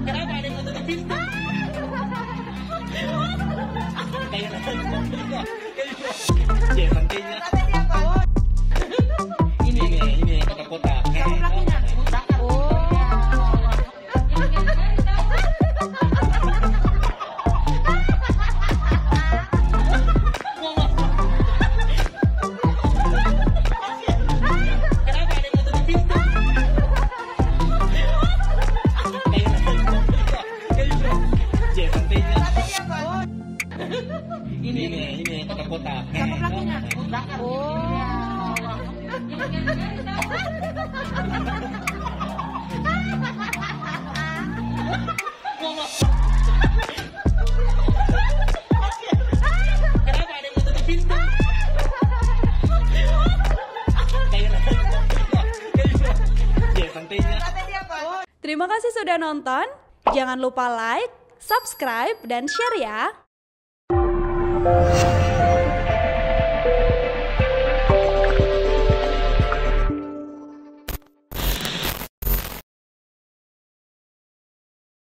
Kenapa ada yang tutup pintu? Kayak ya santainya. Ini kotak-kotak. Ini kotak-kotak. Kenapa ada yang tutup pintu? Ya santainya. Terima kasih sudah nonton. Jangan lupa like, subscribe, dan share ya.